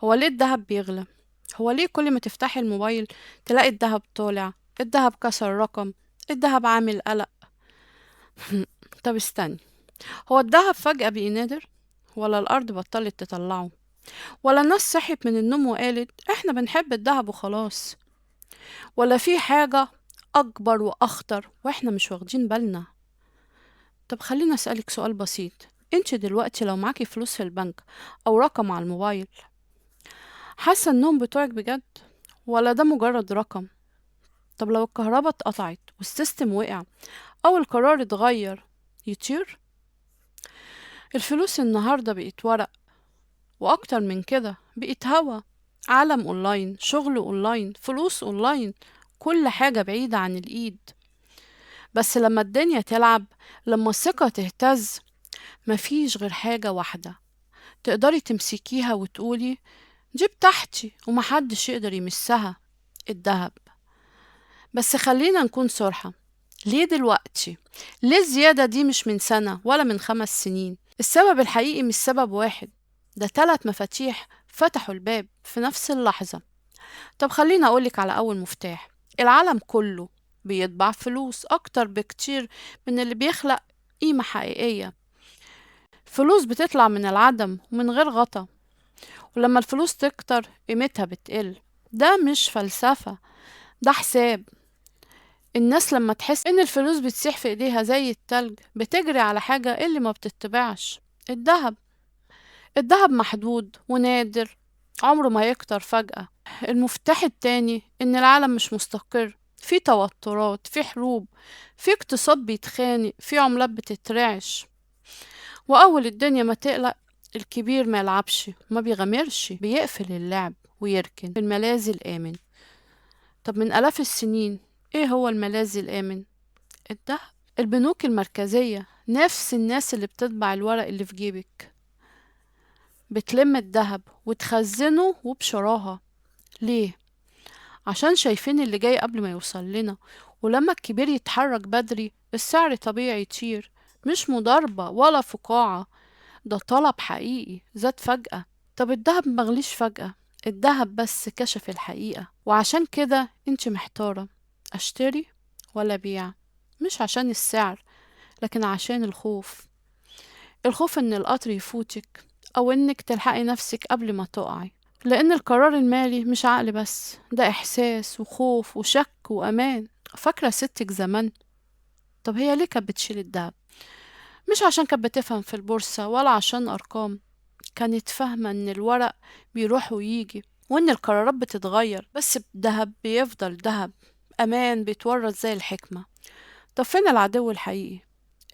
هو ليه الدهب بيغلى؟ هو ليه كل ما تفتحي الموبايل تلاقي الدهب طالع، الدهب كسر رقم، الدهب عامل قلق؟ طب استني، هو الدهب فجأة بقي نادر؟ ولا الأرض بطلت تطلعه؟ ولا الناس صحيت من النوم وقالت احنا بنحب الدهب وخلاص؟ ولا في حاجة أكبر وأخطر واحنا مش واخدين بالنا؟ طب خليني أسألك سؤال بسيط، انت دلوقتي لو معاكي فلوس في البنك أو رقم على الموبايل، حاسة النوم بتوعك بجد؟ ولا ده مجرد رقم؟ طب لو الكهرباء اتقطعت والسيستم وقع أو القرار اتغير، يطير؟ الفلوس النهاردة بقت ورق، وأكتر من كده بقت هوا. عالم أونلاين، شغل أونلاين، فلوس أونلاين، كل حاجة بعيدة عن الإيد. بس لما الدنيا تلعب، لما الثقة تهتز، مفيش غير حاجة واحدة تقدري تمسكيها وتقولي دي بتاعتي ومحدش يقدر يمسها: الدهب. بس خلينا نكون صراحة، ليه دلوقتي؟ ليه الزيادة دي مش من سنة ولا من 5 سنين؟ السبب الحقيقي مش سبب واحد، ده 3 مفاتيح فتحوا الباب في نفس اللحظة. طب خليني أقولك على أول مفتاح: العالم كله بيطبع فلوس أكتر بكتير من اللي بيخلق قيمة حقيقية. فلوس بتطلع من العدم ومن غير غطا، ولما الفلوس تكتر قيمتها بتقل. ده مش فلسفة، ده حساب. الناس لما تحس إن الفلوس بتسيح في إيديها زي التلج بتجري على حاجة اللي ما بتتباعش: الذهب. الذهب محدود ونادر، عمره ما يكتر فجأة. المفتاح التاني إن العالم مش مستقر، في توترات، في حروب، في اقتصاد بيتخانق، في عملات بتترعش. وأول الدنيا ما تقلق، الكبير ما يلعبش، ما بيغامرش، بيقفل اللعب ويركن في الملاذ الآمن. طب من آلاف السنين إيه هو الملاذ الآمن؟ الدهب. البنوك المركزية، نفس الناس اللي بتطبع الورق اللي في جيبك، بتلم الدهب وتخزنه وبشراهة. ليه؟ عشان شايفين اللي جاي قبل ما يوصل لنا، ولما الكبير يتحرك بدري السعر طبيعي يطير. مش مضاربة ولا فقاعة، ده طلب حقيقي زاد فجأة. طب الدهب مغليش فجأة، الدهب بس كشف الحقيقة. وعشان كده انت محتارة، اشتري ولا بيع؟ مش عشان السعر، لكن عشان الخوف. الخوف ان القطر يفوتك، او انك تلحقي نفسك قبل ما تقعي. لان القرار المالي مش عقل بس، ده احساس وخوف وشك وامان. فاكرة ستك زمان؟ طب هي ليه كانت بتشيل الدهب؟ مش عشان كانت بتفهم في البورصة ولا عشان ارقام، كانت فاهمة ان الورق بيروح ويجي، وان القرارات بتتغير، بس الدهب بيفضل دهب، امان بيتورث زي الحكمة. طب فين العدو الحقيقي؟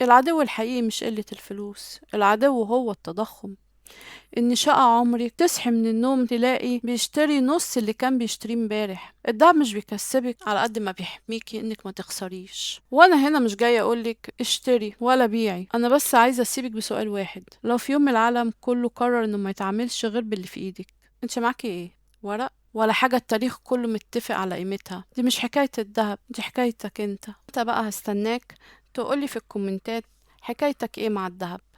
العدو الحقيقي مش قلة الفلوس، العدو هو التضخم. إن شقة عمرك تصحي من النوم تلاقي بيشتري نص اللي كان بيشتريه امبارح. الدعم مش بيكسبك على قد ما بيحميكي إنك ما تخسريش. وأنا هنا مش جاية أقولك اشتري ولا بيعي، أنا بس عايزة أسيبك بسؤال واحد: لو في يوم من العالم كله قرر إنه ما يتعاملش غير باللي في إيدك، انت معاكي إيه؟ ورق ولا حاجة التاريخ كله متفق على قيمتها؟ دي مش حكاية الذهب، دي حكايتك انت بقى. هستناك تقولي في الكومنتات حكايتك ايه مع الذهب.